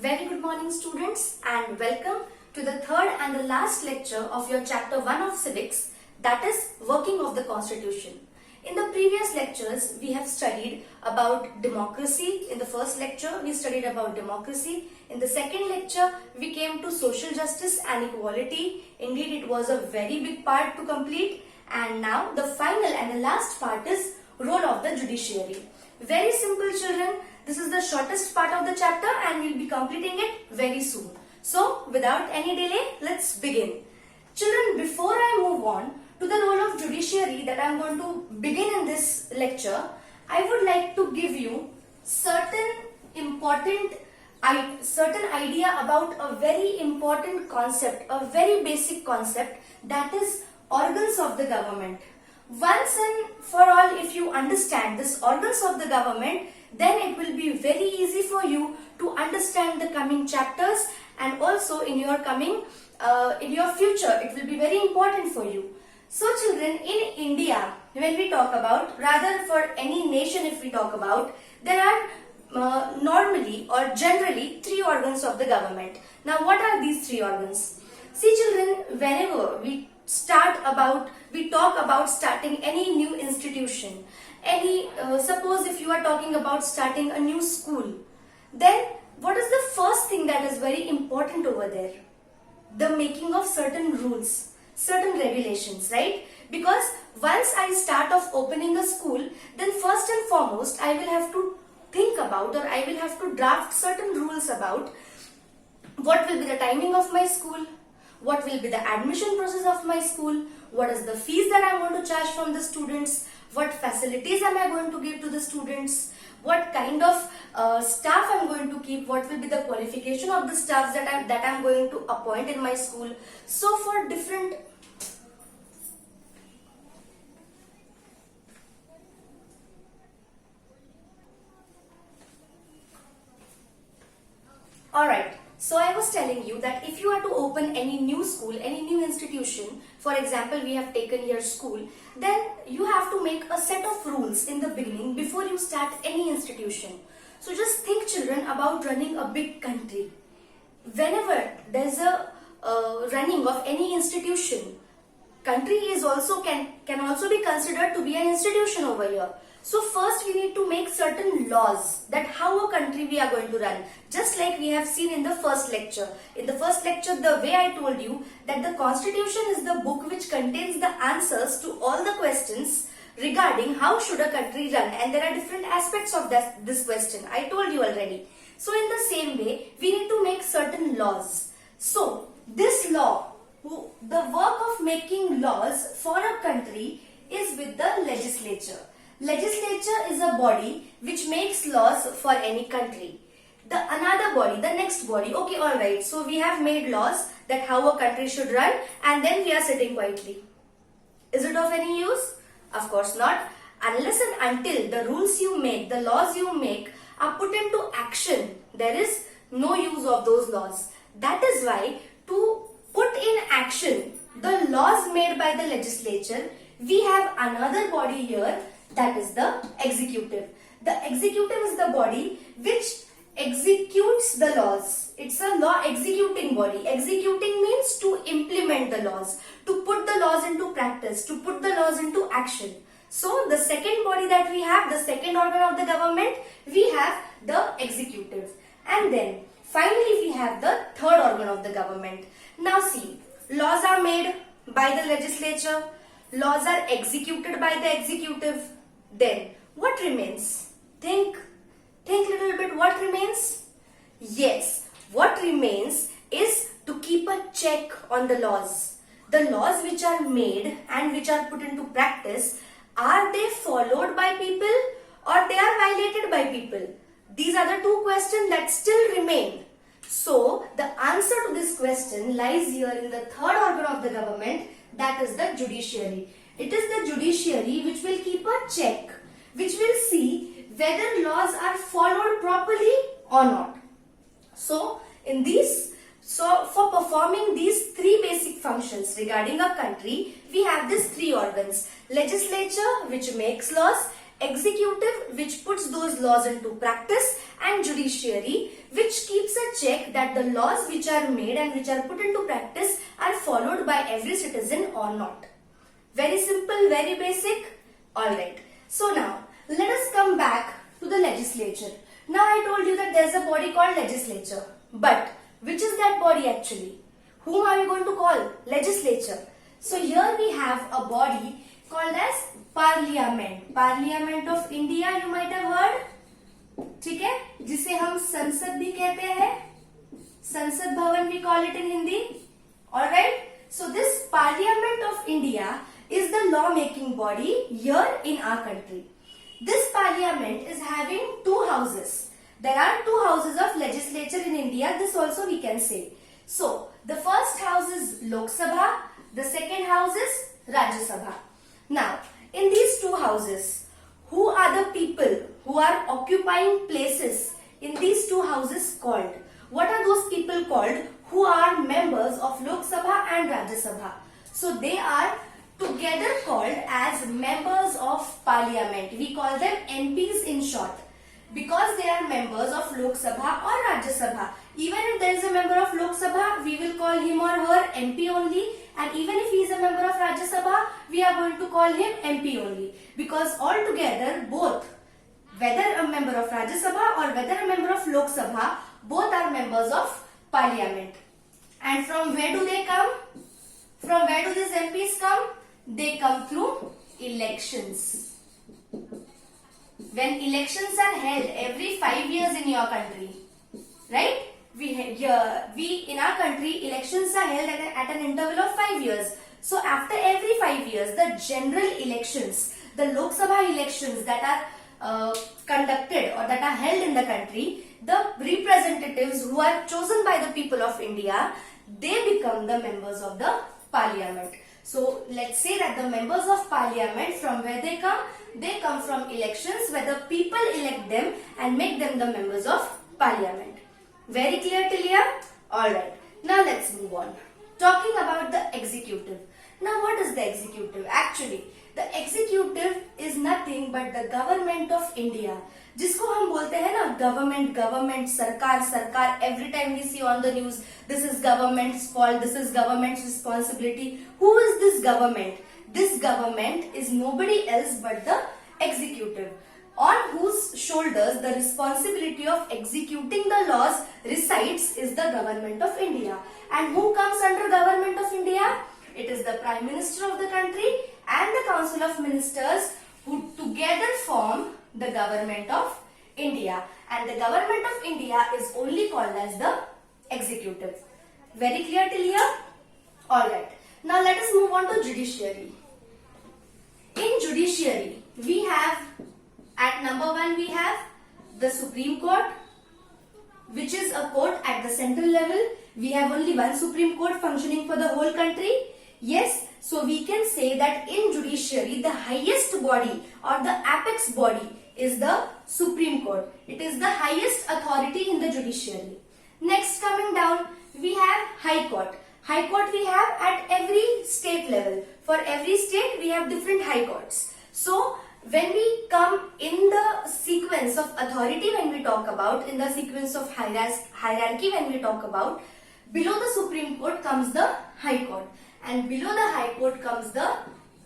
Very good morning students and welcome to the third and the last lecture of your chapter 1 of civics, that is working of the constitution. In the previous lectures we have studied about democracy. In the first lecture we studied about democracy. In the second lecture we came to social justice and equality. Indeed it was a very big part to complete, and now the final and the last part is role of the judiciary. Very simple children. This is the shortest part of the chapter and we'll be completing it very soon. So without any delay, let's begin. Children, before I move on to the role of judiciary that I'm going to begin in this lecture, I would like to give you certain idea about a very important concept, a very basic concept, that is organs of the government. Once and for all, if you understand this organs of the government, then it will be very easy for you to understand the coming chapters, and also in your future it will be very important for you. So children, in India, when we talk about, rather for any nation if we talk about, there are normally or generally three organs of the government. Now what are these three organs? See children, whenever we talk about starting any new institution, suppose if you are talking about starting a new school, then what is the first thing that is very important over there? The making of certain rules, certain regulations, right? Because once I start off opening a school, then first and foremost I will have to think about, or I will have to draft certain rules about what will be the timing of my school, what will be the admission process of my school, what is the fees that I am going to charge from the students, what facilities am I going to give to the students, what kind of staff I am going to keep, what will be the qualification of the staffs that I am going to appoint in my school. So for different Alright, so I was telling you that if you are to open any new school, any new institution, for example we have taken here school, then you have to make a set of rules in the beginning before you start any institution. So just think children about running a big country. Whenever there is a running of any institution, country is also can also be considered to be an institution over here. So first we need to make certain laws that how a country we are going to run, just like we have seen in the first lecture. In the first lecture, the way I told you that the constitution is the book which contains the answers to all the questions regarding how should a country run, and there are different aspects of this question. I told you already. So in the same way, we need to make certain laws. So this law, the work of making laws for a country is with the legislature. Legislature is a body which makes laws for any country. The next body, okay, alright, so we have made laws that how a country should run, and then we are sitting quietly. Is it of any use? Of course not. Unless and until the rules you make, the laws you make are put into action, there is no use of those laws. That is why to put in action the laws made by the legislature, we have another body here, that is the executive. The executive is the body which executes the laws. It's a law executing body. Executing means to implement the laws, to put the laws into practice, to put the laws into action. So the second body that we have, the second organ of the government, we have the executive. And then finally we have the third organ of the government. Now see, laws are made by the legislature, laws are executed by the executive. Then what remains? Think little bit, what remains? Yes, what remains is to keep a check on the laws. The laws which are made and which are put into practice, are they followed by people or they are violated by people? These are the two questions that still remain. So the answer to this question lies here in the third organ of the government, that is the judiciary. It is the judiciary which will keep a check, which will see whether laws are followed properly or not. So for performing these three basic functions regarding a country, we have these three organs. Legislature which makes laws, executive which puts those laws into practice, and judiciary which keeps a check that the laws which are made and which are put into practice are followed by every citizen or not. Very simple, very basic. Alright. So now, let us come back to the legislature. Now I told you that there is a body called legislature. But, which is that body actually? Whom are we going to call? Legislature. So here we have a body called as Parliament. Parliament of India, you might have heard. ठीक है, जिसे हम संसद भी कहते हैं. संसद भवन we call it in Hindi. Alright. So this Parliament of India is the law-making body here in our country. This Parliament is having two houses. There are two houses of legislature in India. This also we can say. So the first house is Lok Sabha. The second house is Rajya Sabha. Now, in these two houses, who are the people who are occupying places in these two houses called? What are those people called who are members of Lok Sabha and Rajya Sabha? So they are together called as members of Parliament. We call them MPs in short. Because they are members of Lok Sabha or Rajya Sabha. Even if there is a member of Lok Sabha, we will call him or her MP only. And even if he is a member of Rajya Sabha, we are going to call him MP only. Because altogether, both, whether a member of Rajya Sabha or whether a member of Lok Sabha, both are members of Parliament. And from where do they come? From where do these MPs come? They come through elections. When elections are held every 5 years in your country, right? We in our country, elections are held at an interval of 5 years. So after every 5 years, the general elections, the Lok Sabha elections that are conducted or that are held in the country, the representatives who are chosen by the people of India, they become the members of the Parliament. So let's say that the members of Parliament, from where they come? They come from elections where the people elect them and make them the members of Parliament. Very clear till here? Alright. Now let's move on. Talking about the executive. Now what is the executive? Actually, the executive is nothing but the government of India. जिसको हम बोलते हैं ना government सरकार every time we see on the news, this is government's fault, this is government's responsibility. Who is this government? This government is nobody else but the executive, on whose shoulders the responsibility of executing the laws resides is the government of India. And who comes under government of India? It is the Prime Minister of the country and the Council of Ministers who together form the government of India. And the government of India is only called as the executive. Very clear till here? Alright. Now let us move on to judiciary. In judiciary, we have, at number 1 we have the Supreme Court, which is a court at the central level. We have only one Supreme Court functioning for the whole country. Yes, so we can say that in judiciary, the highest body or the apex body is the Supreme Court. It is the highest authority in the judiciary. Next, coming down, we have High Court. High Court we have at every state level. For every state, we have different High Courts. So, when we come in the sequence of authority, when we talk about, in the sequence of hierarchy, when we talk about, below the Supreme Court comes the High Court. And below the High Court comes the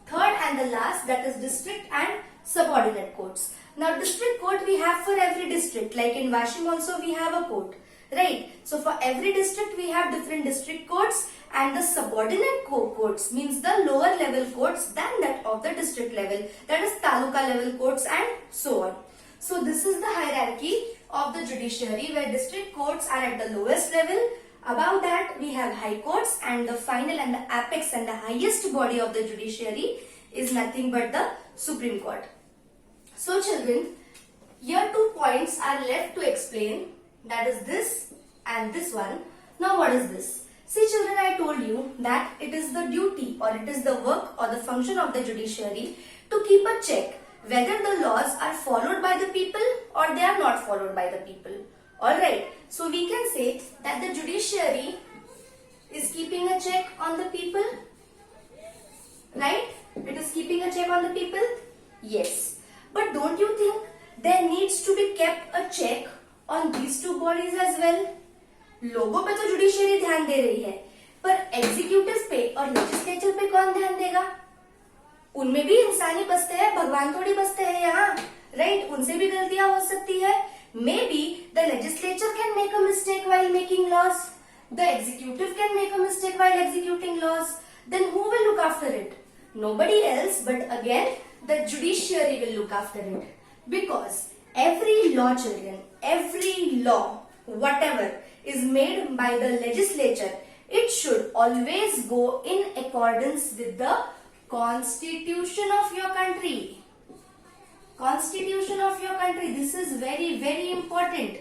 third and the last, that is district and subordinate courts. Now, district court we have for every district. Like in Washim also we have a court. Right? So, for every district we have different district courts, and the subordinate courts means the lower level courts than that of the district level. That is taluka level courts and so on. So, this is the hierarchy of the judiciary where district courts are at the lowest level. Above that we have high courts, and the final and the apex and the highest body of the judiciary is nothing but the Supreme Court. So children, here 2 points are left to explain, that is this and this one. Now what is this? See children, I told you that it is the duty or it is the work or the function of the judiciary to keep a check whether the laws are followed by the people or they are not followed by the people. Alright, so we can say that the judiciary is keeping a check on the people. Right? It is keeping a check on the people? Yes. But don't you think there needs to be kept a check on these two bodies as well? लोगों पे तो judiciary ध्यान दे रही है, पर executive पे और legislature पे कौन ध्यान देगा? उनमें भी इंसानी बसते हैं, भगवान थोड़ी बसते हैं यहाँ, राइट? उनसे भी गलतियां हो सकती है. May be the legislature can make a mistake while making laws. The executive can make a mistake while executing laws. Then who will look after it? Nobody else, but again, the judiciary will look after it. Because every law, children, every law, whatever is made by the legislature, it should always go in accordance with the constitution of your country. Constitution of your country. This is very, very important.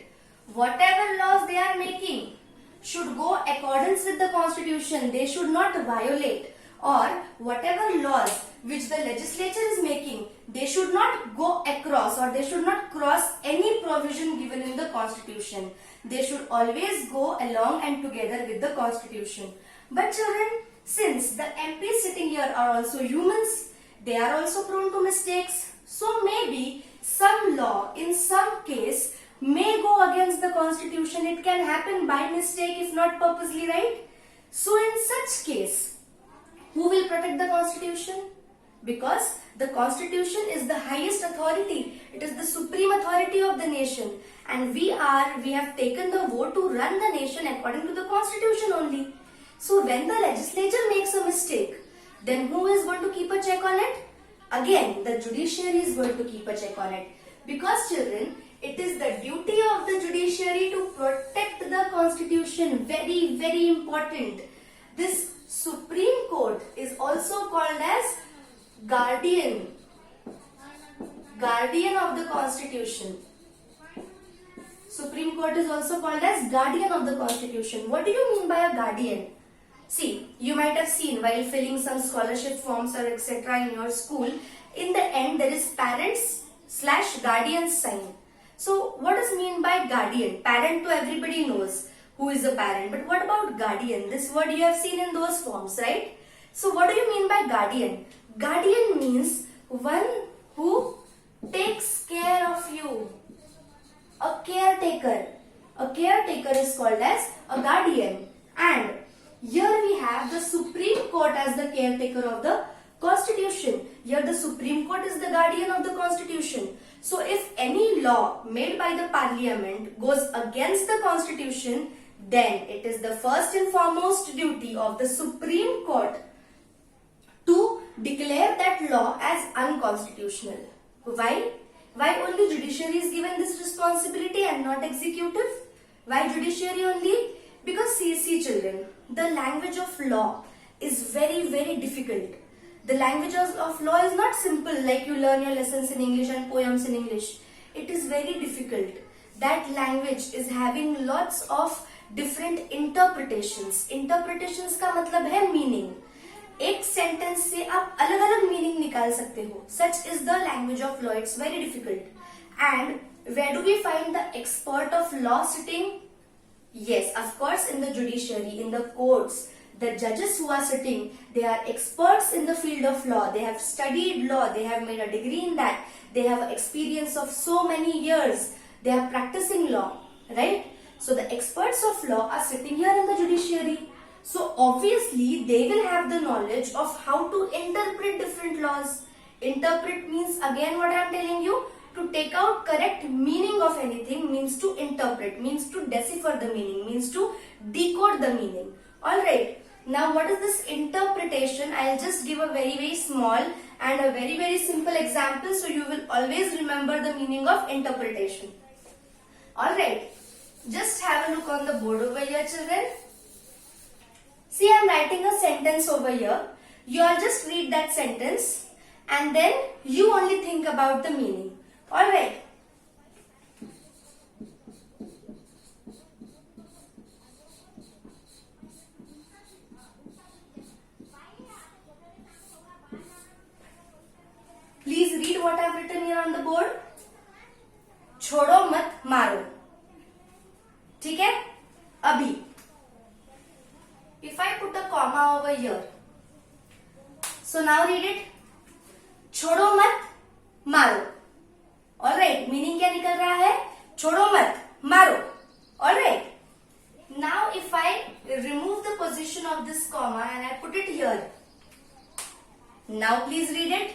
Whatever laws they are making should go accordance with the constitution. They should not violate, or whatever laws which the legislature is making, they should not go across, or they should not cross any provision given in the constitution. They should always go along and together with the constitution. But children, since the MPs sitting here are also humans, they are also prone to mistakes. So maybe some law in some case may go against the constitution. It can happen by mistake if not purposely, right? So in such case, who will protect the constitution? Because the constitution is the highest authority. It is the supreme authority of the nation. And we have taken the vote to run the nation according to the constitution only. So when the legislature makes a mistake, then who is going to keep a check on it? Again, the judiciary is going to keep a check on it. Because children, it is the duty of the judiciary to protect the constitution. Very, very important. This Supreme Court is also called as guardian of the constitution. Supreme Court is also called as guardian of the constitution. What do you mean by a guardian? See, you might have seen while filling some scholarship forms or etc. in your school, in the end there is parents/guardian sign. So what does mean by guardian? Parent to everybody knows who is a parent, but what about guardian? This word you have seen in those forms, right? So what do you mean by guardian? Guardian means one who takes care of you. A caretaker. A caretaker is called as a guardian. And here we have the Supreme Court as the caretaker of the Constitution. Here the Supreme Court is the guardian of the Constitution. So if any law made by the Parliament goes against the Constitution, then it is the first and foremost duty of the Supreme Court to declare that law as unconstitutional. Why? Why only judiciary is given this responsibility and not executive? Why judiciary only? Because see children, the language of law is very, very difficult. The language of law is not simple like you learn your lessons in English and poems in English. It is very difficult. That language is having lots of different interpretations. Interpretations का मतलब है meaning. एक sentence से आप अलग अलग meaning निकाल सकते हो. Such is the language of law. It's very difficult. And where do we find the expert of law sitting? Yes, of course, in the judiciary, in the courts. The judges who are sitting, they are experts in the field of law. They have studied law. They have made a degree in that. They have experience of so many years. They are practicing law, right? So the experts of law are sitting here in the judiciary. So obviously they will have the knowledge of how to interpret different laws. Interpret means, again what I am telling you, to take out correct meaning of anything means to interpret, means to decipher the meaning, means to decode the meaning. Alright, now what is this interpretation? I'll just give a very, very small and a very, very simple example so you will always remember the meaning of interpretation. Alright, just have a look on the board over here, children. See, I am writing a sentence over here. You all just read that sentence and then you only think about the meaning. Alright. Please read what I have written here on the board. छोड़ो मत मारो. ठीक है? अभी. If I put a comma over here. So now read it. छोड़ो मत मारो. Now please read it.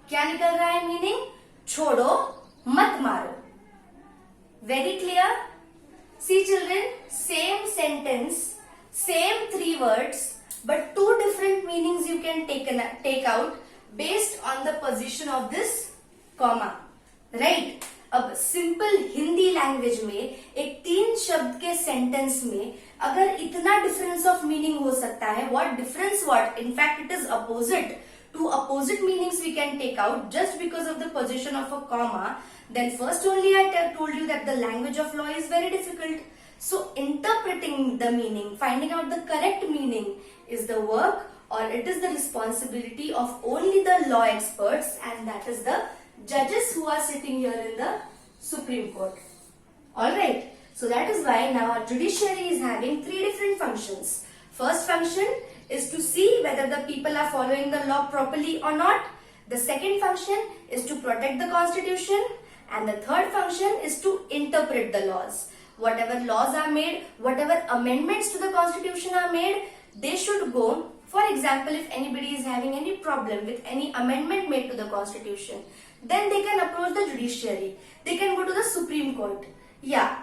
क्या निकल रहा है मीनिंग? छोड़ो मत मारो. Very clear? See children, same sentence, same three words, but two different meanings you can take out based on the position of this comma. Right? अब सिंपल हिंदी लैंग्वेज में एक 3 शब्द के सेंटेंस में अगर इतना डिफरेंस ऑफ मीनिंग हो सकता है, what difference what, in fact it is opposite. Two opposite meanings we can take out just because of the position of a comma. Then first only I told you that the language of law is very difficult. So interpreting the meaning, finding out the correct meaning is the work, or it is the responsibility of only the law experts, and that is the judges who are sitting here in the Supreme Court. Alright, so that is why now our judiciary is having 3 different functions. First function is to see whether the people are following the law properly or not. The second function is to protect the constitution, and the third function is to interpret the laws. Whatever laws are made, whatever amendments to the constitution are made, they should go. For example, if anybody is having any problem with any amendment made to the constitution, then they can approach the judiciary. They can go to the Supreme Court. Yeah,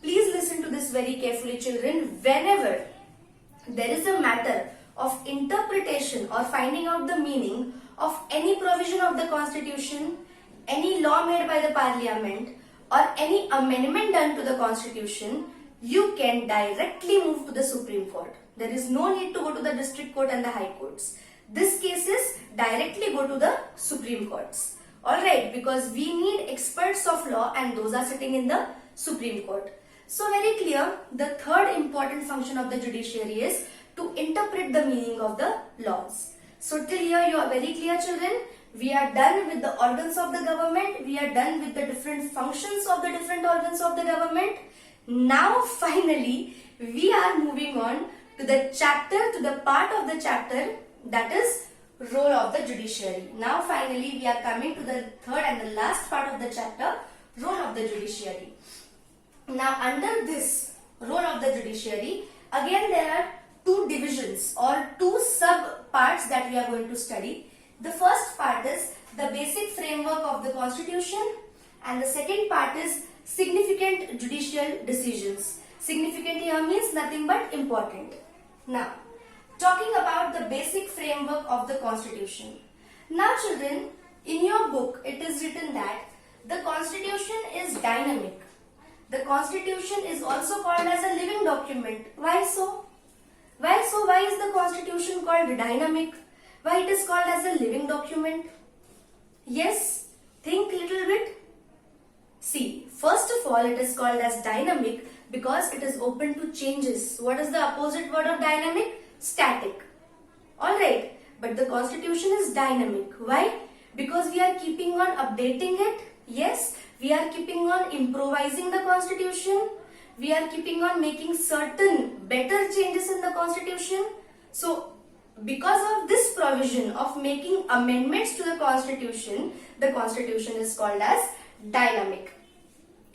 please listen to this very carefully children. Whenever there is a matter of interpretation or finding out the meaning of any provision of the constitution, any law made by the parliament, or any amendment done to the constitution, you can directly move to the Supreme Court. There is no need to go to the district court and the high courts. This cases directly go to the Supreme Courts. Alright, because we need experts of law and those are sitting in the Supreme Court. So very clear, the third important function of the judiciary is to interpret the meaning of the laws. So till here you are very clear children. We are done with the organs of the government. We are done with the different functions of the different organs of the government. Now finally we are moving on to the chapter, to the part of the chapter that is role of the judiciary. Now finally we are coming to the third and the last part of the chapter, role of the judiciary. Now under this role of the judiciary, again there are 2 divisions or 2 sub parts that we are going to study. The first part is the basic framework of the constitution, and the second part is significant judicial decisions. Significant here means nothing but important. Now talking about the basic framework of the constitution. Now children, in your book it is written that the constitution is dynamic. The constitution is also called as a living document. Why so? Why so? Why is the constitution called dynamic? Why it is called as a living document? Yes, think little bit. See, first of all it is called as dynamic because it is open to changes. What is the opposite word of dynamic? Static. Alright, but the constitution is dynamic. Why? Because we are keeping on updating it. Yes, we are keeping on improvising the constitution. We are keeping on making certain better changes in the constitution. So because of this provision of making amendments to the constitution is called as dynamic.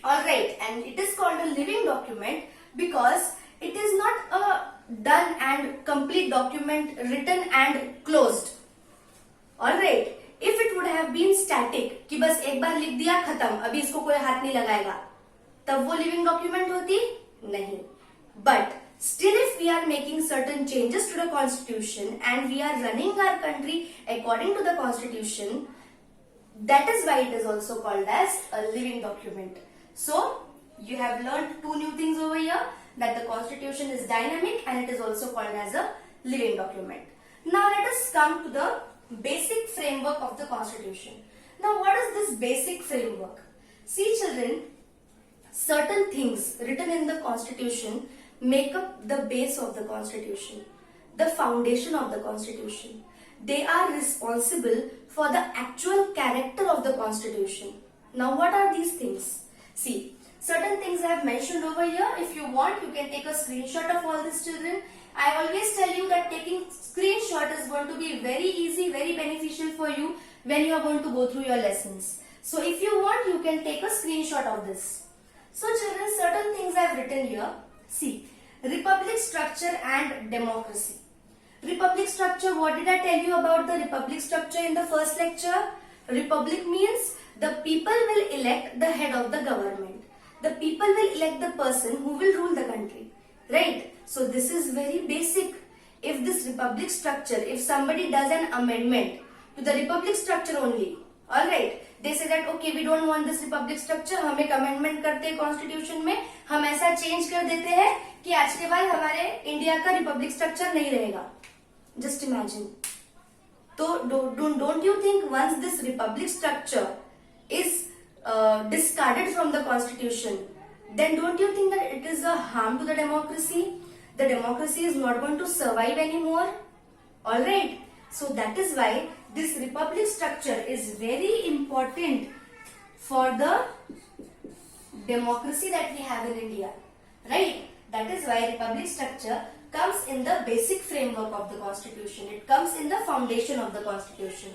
Alright, and it is called a living document because it is not a done and complete document, written and closed. Alright, if it would have been static कि बस एक बार लिख दिया खत्म, अभी इसको कोई हाथ नहीं लगाएगा, तब वो लिविंग डॉक्यूमेंट होती नहीं. But still if we are making certain changes to the constitution and we are running our country according to the constitution, that is why it is also called as a living document. So you have learned 2 new things over here, that the constitution is dynamic and it is also called as a living document. Now let us come to the basic framework of the constitution. Now what is this basic framework? See children, certain things written in the constitution make up the base of the constitution, the foundation of the constitution. They are responsible for the actual character of the constitution. Now what are these things? See, certain things I have mentioned over here. If you want, you can take a screenshot of all this children. I always tell you that taking screenshot is going to be very easy, very beneficial for you when you are going to go through your lessons. So if you want, you can take a screenshot of this. So children, certain things I have written here. See, republic structure and democracy. Republic structure, what did I tell you about the republic structure in the first lecture? Republic means the people will elect the head of the government. The people will elect the person who will rule the country. Right? So this is very basic. If this republic structure, if somebody does an amendment to the republic structure only, alright, they say that okay, we don't want this republic structure, हम एक amendment करते हैं constitution में, हम ऐसा change कर देते हैं कि आज के बाद हमारे इंडिया का republic structure नहीं रहेगा. Just imagine. So don't you think once this republic structure is discarded from the constitution, then don't you think that it is a harm to the democracy? The democracy is not going to survive anymore. Alright. So that is why this republic structure is very important for the democracy that we have in India. Right. That is why republic structure comes in the basic framework of the constitution. It comes in the foundation of the constitution.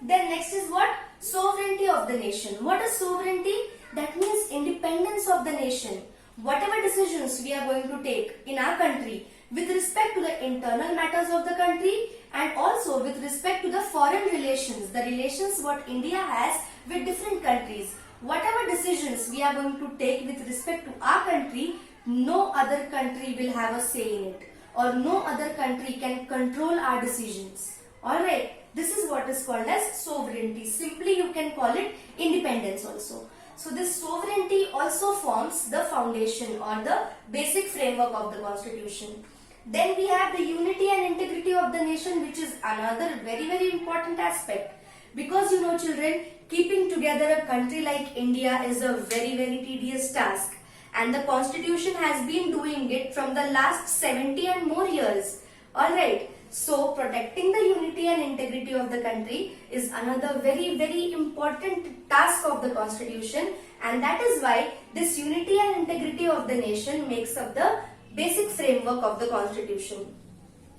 Then next is what? Sovereignty of the nation. What is sovereignty? That means independence of the nation. Whatever decisions we are going to take in our country with respect to the internal matters of the country and also with respect to the foreign relations, the relations what India has with different countries. Whatever decisions we are going to take with respect to our country, no other country will have a say in it, or no other country can control our decisions. Alright, this is what is called as sovereignty. Simply you can call it independence also. So this sovereignty also forms the foundation or the basic framework of the constitution. Then we have the unity and integrity of the nation, which is another very important aspect. Because you know children, keeping together a country like India is a very tedious task. And the constitution has been doing it from the last 70 and more years. Alright. So protecting the unity and integrity of the country is another very important task of the constitution, and that is why this unity and integrity of the nation makes up the basic framework of the constitution.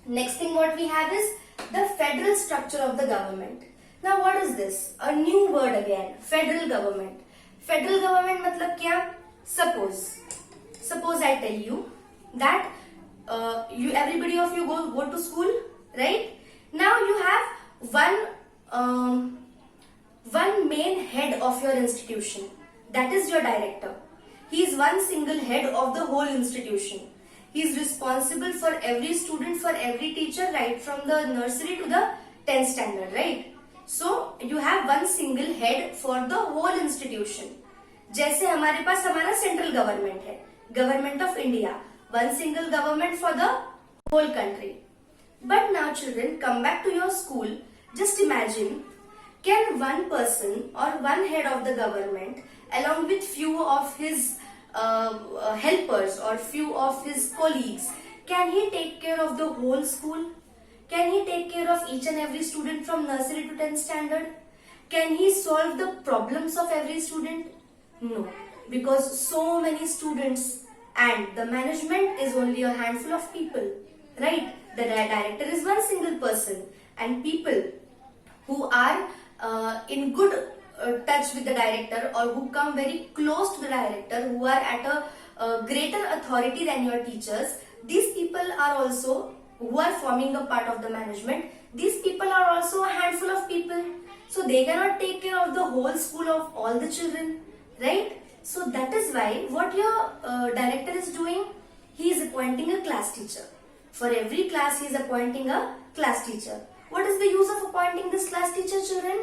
Next thing what we have is the federal structure of the government. Now what is this? A new word again, federal government. Federal government matlab kya? Suppose I tell you that everybody of you go to school, right? Now you have one main head of your institution, that is your director. He is one single head of the whole institution. He is responsible for every student, for every teacher, right from the nursery to the 10th standard, right? So you have one single head for the whole institution. जैसे हमारे पास हमारा central government है, government of India, one single government for the whole country. But now children, come back to your school. Just imagine, can one person or one head of the government along with few of his helpers or few of his colleagues, can he take care of the whole school? Can he take care of each and every student from nursery to 10th standard? Can he solve the problems of every student? No, because so many students and the management is only a handful of people, right? The director is one single person, and people who are in good touch with the director or who come very close to the director, who are at a greater authority than your teachers, these people are also, who are forming a part of the management, these people are also a handful of people. So they cannot take care of the whole school of all the children, right? So that is why what your director is doing, he is appointing a class teacher. For every class he is appointing a class teacher. What is the use of appointing this class teacher, children?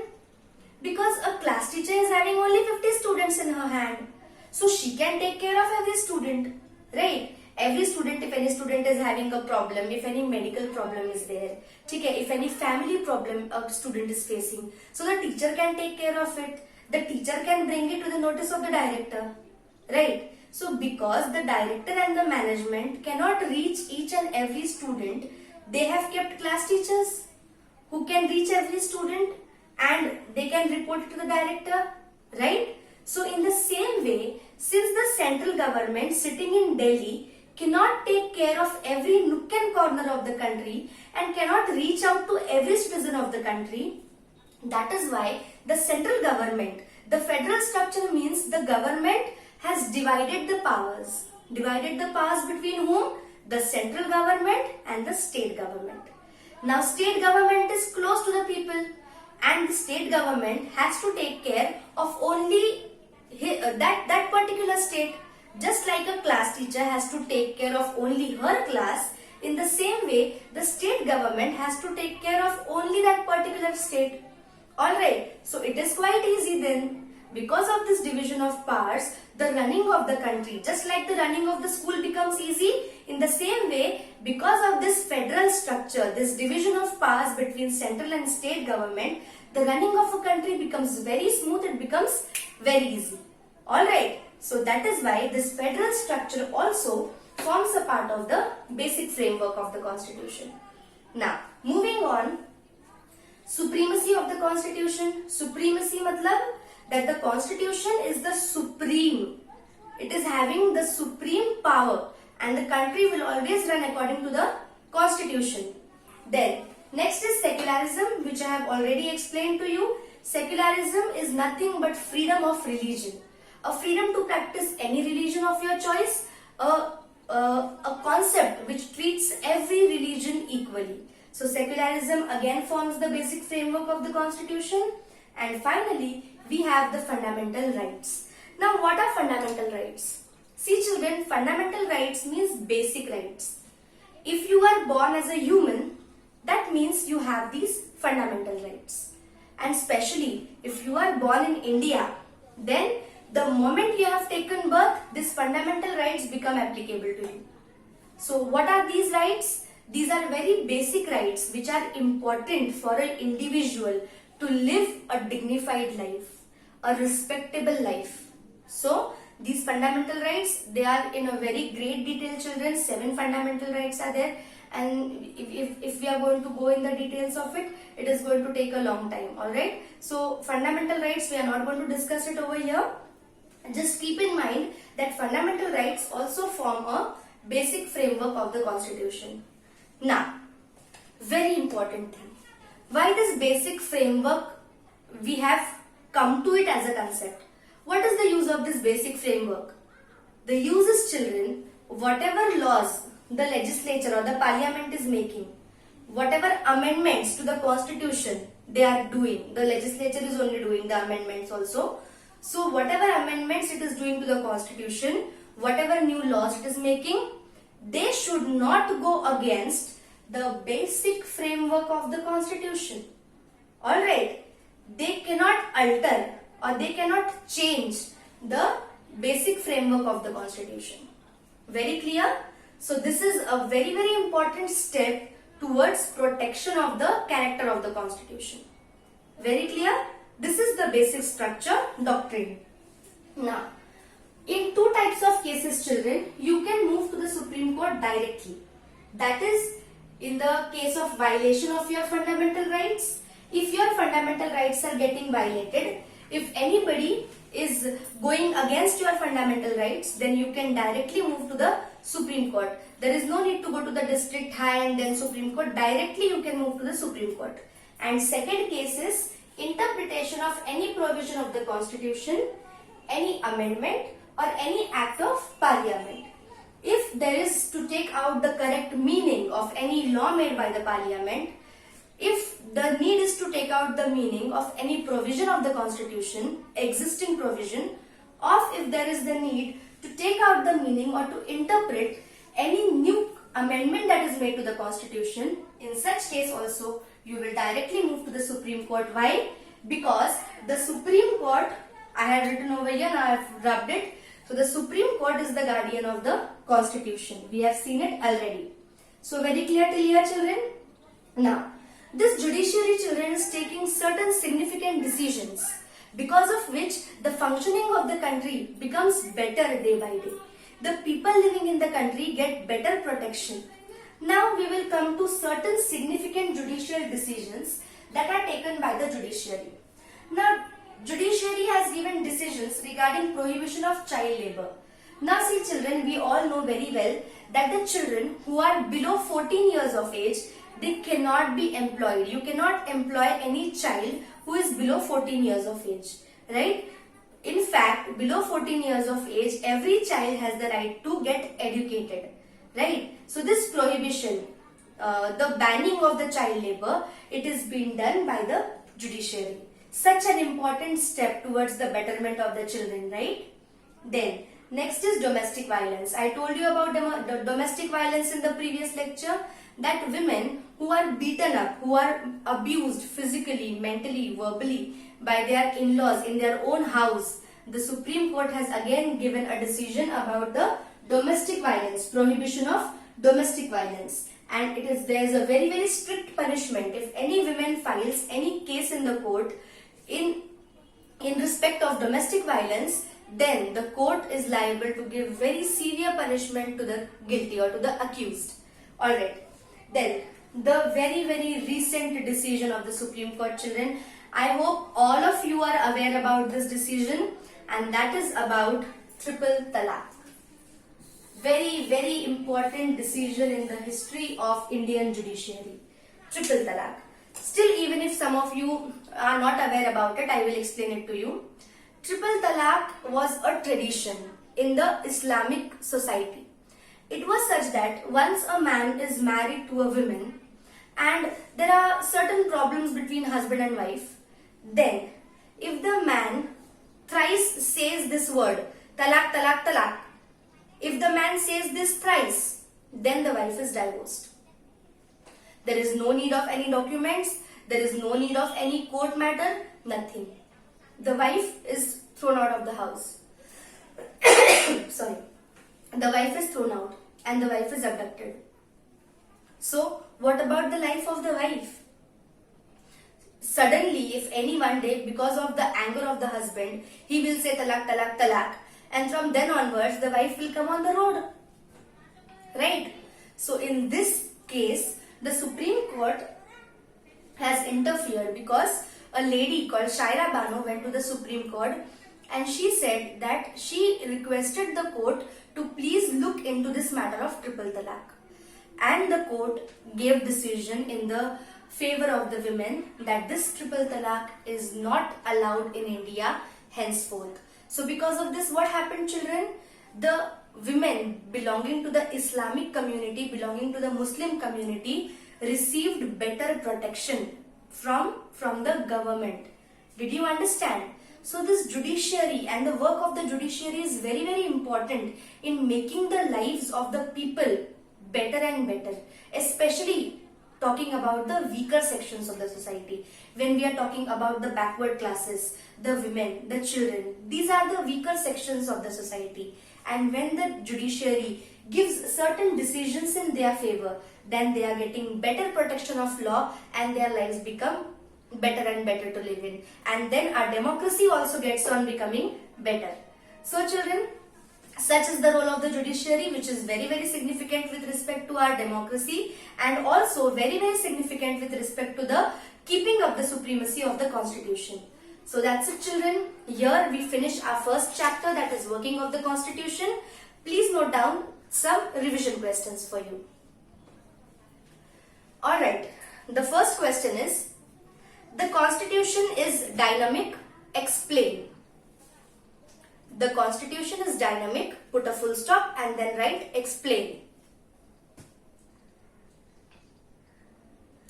Because a class teacher is having only 50 students in her hand. So she can take care of every student, right? Every student, if any student is having a problem, if any medical problem is there, okay, if any family problem a student is facing, so the teacher can take care of it. The teacher can bring it to the notice of the director, right? So because the director and the management cannot reach each and every student, they have kept class teachers who can reach every student and they can report it to the director, right? So in the same way, since the central government sitting in Delhi cannot take care of every nook and corner of the country and cannot reach out to every citizen of the country, that is why the central government, the federal structure means the government has divided the powers. Divided the powers between whom? The central government and the state government. Now state government is close to the people, and the state government has to take care of only that particular state. Just like a class teacher has to take care of only her class, in the same way the state government has to take care of only that particular state. Alright, so it is quite easy then. Because of this division of powers, the running of the country, just like the running of the school becomes easy, in the same way, because of this federal structure, this division of powers between central and state government, the running of a country becomes very smooth, it becomes very easy. Alright, so that is why this federal structure also forms a part of the basic framework of the constitution. Now, moving on, supremacy of the constitution. Supremacy matlab that the constitution is the supreme. It is having the supreme power and the country will always run according to the constitution. Then next is secularism, which I have already explained to you. Secularism is nothing but freedom of religion. A freedom to practice any religion of your choice. A concept which treats every religion equally. So secularism again forms the basic framework of the constitution. And finally, we have the fundamental rights. Now, what are fundamental rights? See children, fundamental rights means basic rights. If you are born as a human, that means you have these fundamental rights. And especially if you are born in India, then the moment you have taken birth, these fundamental rights become applicable to you. So what are these rights? These are very basic rights which are important for an individual to live a dignified life, a respectable life. So these fundamental rights, they are in a very great detail children. 7 fundamental rights are there, and if we are going to go in the details of it, it is going to take a long time. Alright, so fundamental rights we are not going to discuss it over here. Just keep in mind that fundamental rights also form a basic framework of the constitution. Now, very important thing. Why this basic framework we have come to it as a concept? What is the use of this basic framework? The use is children, whatever laws the legislature or the parliament is making, whatever amendments to the constitution they are doing, the legislature is only doing the amendments also. So whatever amendments it is doing to the constitution, whatever new laws it is making, they should not go against the basic framework of the constitution. Alright, they cannot alter or they cannot change the basic framework of the constitution. Very clear? So this is a very important step towards protection of the character of the constitution. Very clear? This is the basic structure doctrine. Now, in 2 types of cases children, you can move to the Supreme Court directly. That is in the case of violation of your fundamental rights. If your fundamental rights are getting violated, if anybody is going against your fundamental rights, then you can directly move to the Supreme Court. There is no need to go to the district high and then Supreme Court. Directly you can move to the Supreme Court. And second case is interpretation of any provision of the constitution, any amendment or any act of parliament. If there is to take out the correct meaning of any law made by the parliament, if the need is to take out the meaning of any provision of the constitution, existing provision, or if there is the need to take out the meaning or to interpret any new amendment that is made to the constitution, in such case also you will directly move to the Supreme Court. Why? Because the Supreme Court, I had written over here, now I have rubbed it. So the Supreme Court is the guardian of the constitution. We have seen it already. So very clear till here children? Now, this judiciary children is taking certain significant decisions because of which the functioning of the country becomes better day by day. The people living in the country get better protection. Now we will come to certain significant judicial decisions that are taken by the judiciary. Now, judiciary has given decisions regarding prohibition of child labor. Now see children, we all know very well that the children who are below 14 years of age, they cannot be employed. You cannot employ any child who is below 14 years of age, right? In fact, below 14 years of age, every child has the right to get educated, right? So this prohibition the banning of the child labor, it is being done by the judiciary. Such an important step towards the betterment of the children, right? Then next is domestic violence. I told you about domestic violence in the previous lecture, that women who are beaten up, who are abused physically, mentally, verbally by their in-laws in their own house, the Supreme Court has again given a decision about the domestic violence, prohibition of domestic violence. And there is a very, very strict punishment if any woman files any case in the court in respect of domestic violence, then the court is liable to give very severe punishment to the guilty or to the accused. Alright. Then the very, very recent decision of the Supreme Court, children. I hope all of you are aware about this decision, and that is about triple talaq. Very, very important decision in the history of Indian judiciary. Triple talaq. Still, even if some of you are not aware about it, I will explain it to you. Triple talaq was a tradition in the Islamic society. It was such that once a man is married to a woman and there are certain problems between husband and wife, then if the man thrice says this word, talaq, talaq, talaq, if the man says this thrice, then the wife is divorced. There is no need of any documents, there is no need of any court matter, nothing. The wife is thrown out of the house. Sorry. The wife is thrown out and the wife is abducted. So, what about the life of the wife? Suddenly, if any one day, because of the anger of the husband, he will say talaq, talaq, talaq, and from then onwards, the wife will come on the road. Right? So, in this case, the Supreme Court has interfered because a lady called Shaira Bano went to the Supreme Court and she said that she requested the court to please look into this matter of triple talaq. And the court gave decision in the favor of the women that this triple talaq is not allowed in India henceforth. So because of this, what happened, children? The women belonging to the Islamic community, belonging to the Muslim community, received better protection from the government. Did you understand? So this judiciary and the work of the judiciary is very, very important in making the lives of the people better and better, especially talking about the weaker sections of the society. When we are talking about the backward classes, the women, the children, these are the weaker sections of the society. And when the judiciary gives certain decisions in their favor, then they are getting better protection of law and their lives become better and better to live in. And then our democracy also gets on becoming better. So children, such is the role of the judiciary, which is very, very significant with respect to our democracy and also very, very significant with respect to the keeping of the supremacy of the constitution. So that's it, children. Here we finish our first chapter, that is working of the constitution. Please note down some revision questions for you. Alright, the first question is, the constitution is dynamic, explain. The constitution is dynamic, put a full stop and then write explain.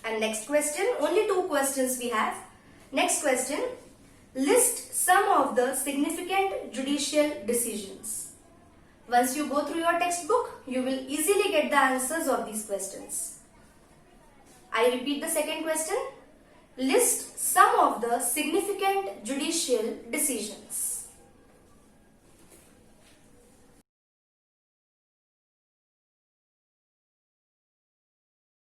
And next question, only 2 questions we have. Next question, list some of the significant judicial decisions. Once you go through your textbook, you will easily get the answers of these questions. I repeat the second question. List some of the significant judicial decisions.